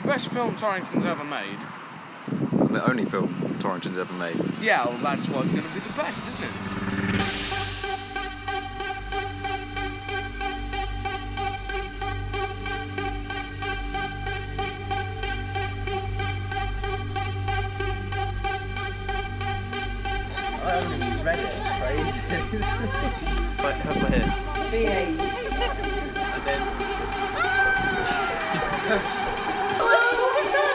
best film Torrington's ever made. The only film Torrington's ever made. Yeah, well, that's what's going to be the best, isn't it? I haven't even read it for ages. Right, how's my hair? Behave. And then... What was that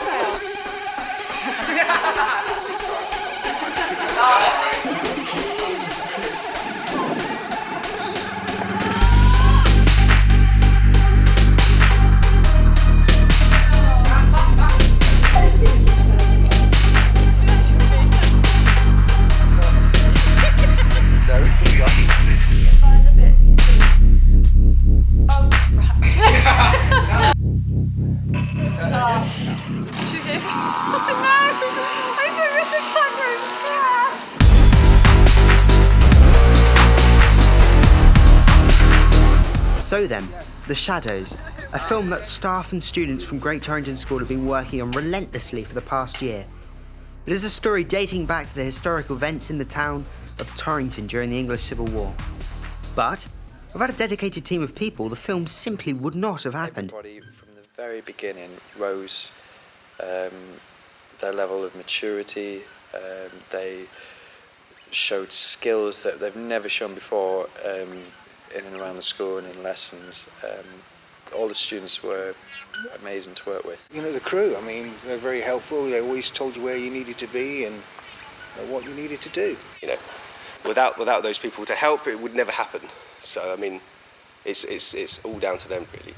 So then, The Shadows, a film that staff and students from Great Torrington School have been working on relentlessly for the past year. It is a story dating back to the historical events in the town of Torrington during the English Civil War. But, without a dedicated team of people, the film simply would not have happened. Everybody from the very beginning rose their level of maturity. They showed skills that they've never shown before in and around the school and in lessons. All the students were amazing to work with. You know, the crew, I mean, they're very helpful. They always told you where you needed to be and what you needed to do. You know, without those people to help, it would never happen. So, I mean, it's all down to them, really.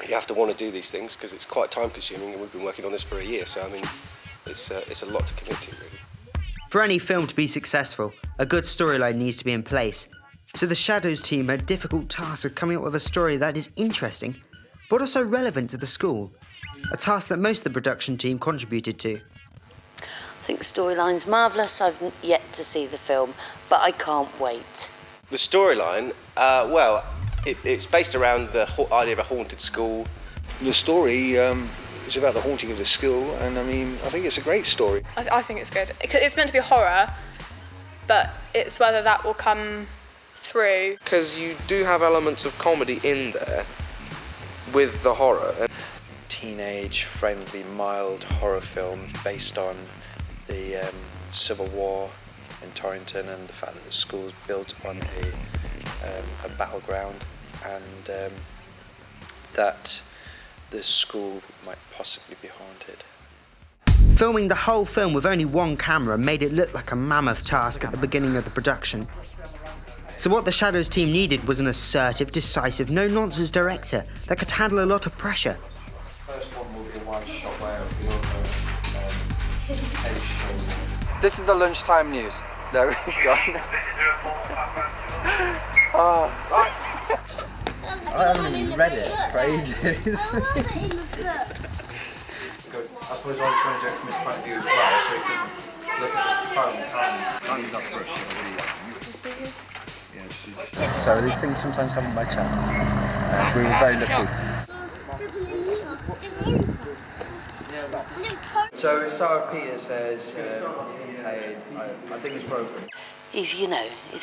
You have to want to do these things because it's quite time-consuming, and we've been working on this for a year. So, I mean, it's a lot to commit to, really. For any film to be successful, a good storyline needs to be in place. So the Shadows team had a difficult task of coming up with a story that is interesting, but also relevant to the school. A task that most of the production team contributed to. I think the storyline's marvellous. I've yet to see the film, but I can't wait. The storyline, it's based around the idea of a haunted school. The story is about the haunting of the school, and I mean, I think it's a great story. I think it's good. It's meant to be horror, but it's whether that will come through. Because you do have elements of comedy in there with the horror. Teenage, friendly, mild horror film based on the Civil War in Torrington and the fact that the school is built upon a battleground, and that the school might possibly be haunted. Filming the whole film with only one camera made it look like a mammoth task at the beginning of the production. So what the Shadows team needed was an assertive, decisive, no-nonsense director that could handle a lot of pressure. First one will be one shot where the other This is the lunchtime news. No, he's gone. Oh. I haven't even read it for ages. I suppose I was trying to do it from his point of view as well, so you can look at the phone, can't use that brush. So these things sometimes happen by chance. We were very lucky. So Sarah Peter says, I think it's broken. He's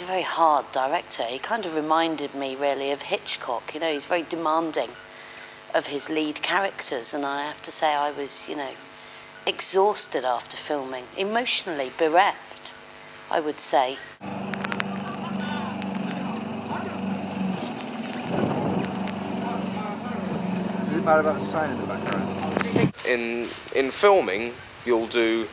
a very hard director. He kind of reminded me really of Hitchcock. He's very demanding of his lead characters, and I have to say I was, exhausted after filming, emotionally bereft, I would say. Does it matter about the sign in the background? In filming, you'll do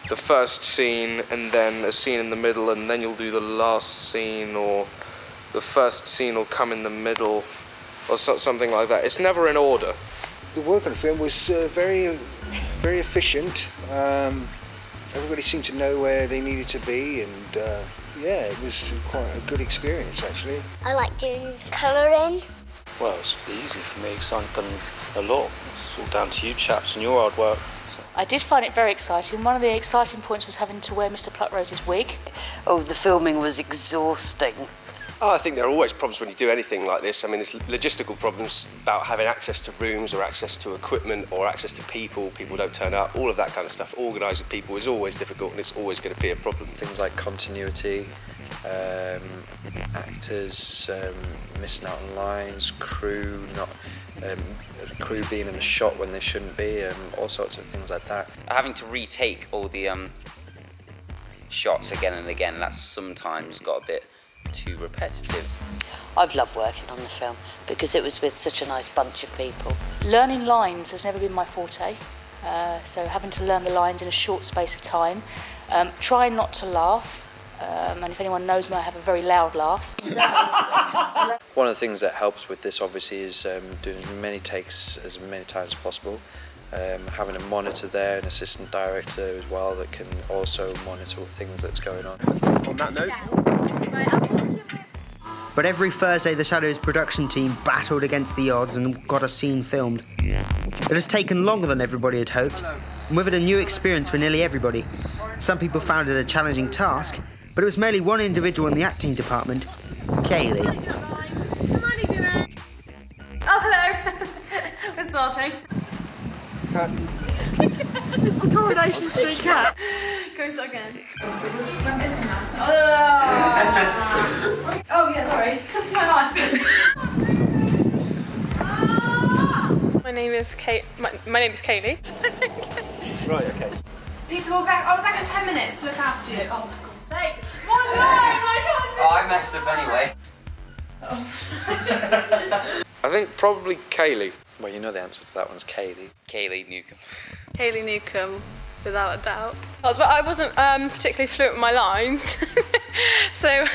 the first scene and then a scene in the middle, and then you'll do the last scene, or the first scene will come in the middle, or something like that. It's never in order. The work on the film was very, very efficient. Everybody seemed to know where they needed to be, and yeah, it was quite a good experience, actually. I like doing colouring. Well, it's easy for me because I've done a lot. It's all down to you chaps and your hard work. I did find it very exciting. One of the exciting points was having to wear Mr. Pluckrose's wig. Oh, the filming was exhausting. Oh, I think there are always problems when you do anything like this. I mean, there's logistical problems about having access to rooms or access to equipment or access to people. People don't turn up, all of that kind of stuff. Organising people is always difficult and it's always going to be a problem. Things like continuity, actors missing out on lines, crew being in the shot when they shouldn't be, all sorts of things like that. Having to retake all the shots again and again, that's sometimes got a bit too repetitive. I've loved working on the film because it was with such a nice bunch of people. Learning lines has never been my forte, so having to learn the lines in a short space of time, trying not to laugh, and if anyone knows me, I have a very loud laugh. One of the things that helps with this obviously is doing as many takes as many times as possible, having a monitor there, an assistant director as well that can also monitor things that's going on. On that note. But every Thursday, the Shadows production team battled against the odds and got a scene filmed. It has taken longer than everybody had hoped, and with it a new experience for nearly everybody. Some people found it a challenging task, but it was merely one individual in the acting department, Kaylee. Oh, hello. We're starting. It's the Coronation Street cat. Go so again. Oh, yeah, sorry. My name is My name is Kaylee. Right, okay. Lisa, I'll be back in 10 minutes to look after you. Oh, for God's sake. I messed up anyway. I think probably Kaylee. Well, you know the answer to that one's Kaylee. Kaylee Newcomb. Kaylee Newcomb, without a doubt. I wasn't particularly fluent with my lines, so...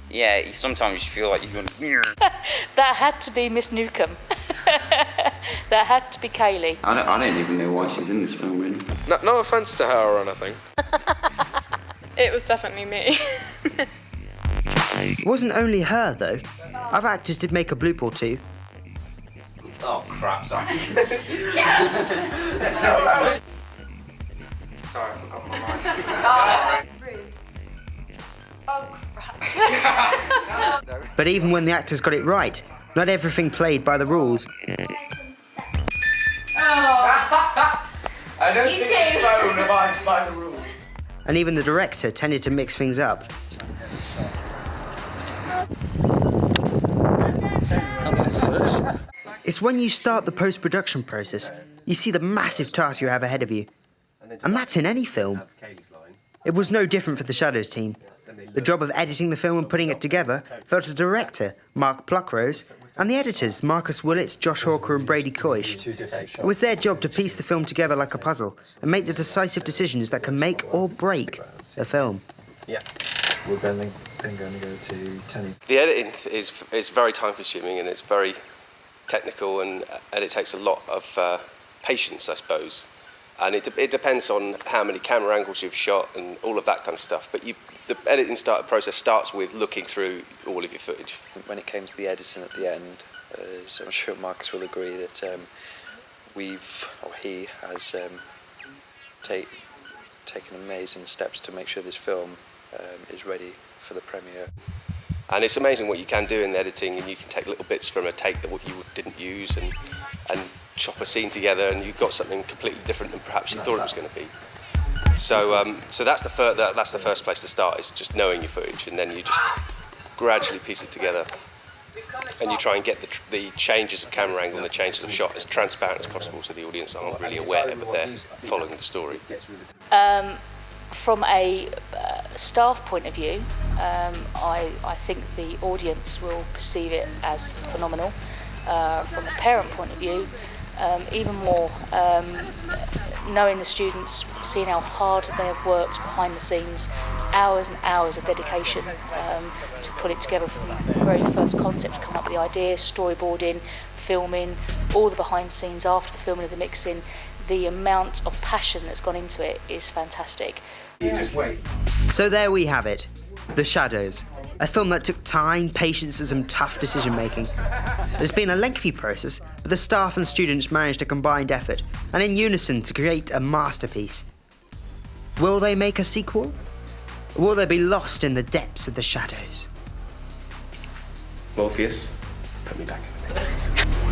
Yeah, sometimes you feel like you're going... That had to be Miss Newcomb. That had to be Kaylee. I don't even know why she's in this film, really. No offence to her or anything. It was definitely me. It wasn't only her, though. Other actors did make a bloop or two. Oh, crap, sorry. Sorry, I forgot my mic. Oh, crap. But even when the actors got it right, not everything played by the rules. I don't think the phone abides by the rules. And even the director tended to mix things up. It's when you start the post-production process, you see the massive task you have ahead of you. And that's in any film. It was no different for the Shadows team. The job of editing the film and putting it together fell to the director, Mark Pluckrose, and the editors, Marcus Willits, Josh Hawker and Brady Coysh. It was their job to piece the film together like a puzzle and make the decisive decisions that can make or break the film. Yeah. We're then going to go to Tenny. The editing is very time consuming and it's very technical and it takes a lot of patience, I suppose. And it depends on how many camera angles you've shot and all of that kind of stuff. But the editing process starts with looking through all of your footage. When it came to the editing at the end, so I'm sure Marcus will agree that he has taken amazing steps to make sure this film is ready for the premiere. And it's amazing what you can do in the editing, and you can take little bits from a take that what you didn't use and chop a scene together, and you've got something completely different than perhaps you thought it was going to be. So that's the first place to start, is just knowing your footage, and then you just gradually piece it together, and you try and get the changes of camera angle and the changes of shot as transparent as possible, so the audience aren't really aware, but they're following the story. From a staff point of view, I think the audience will perceive it as phenomenal. From a parent point of view, even more, knowing the students, seeing how hard they have worked behind the scenes, hours and hours of dedication to put it together from the very first concept, to come up with the idea, storyboarding, filming, all the behind the scenes after the filming of the mixing. The amount of passion that's gone into it is fantastic. You just wait. So there we have it, The Shadows, a film that took time, patience and some tough decision making. It's been a lengthy process, but the staff and students managed a combined effort and in unison to create a masterpiece. Will they make a sequel? Or will they be lost in the depths of the shadows? Morpheus, put me back in the Matrix.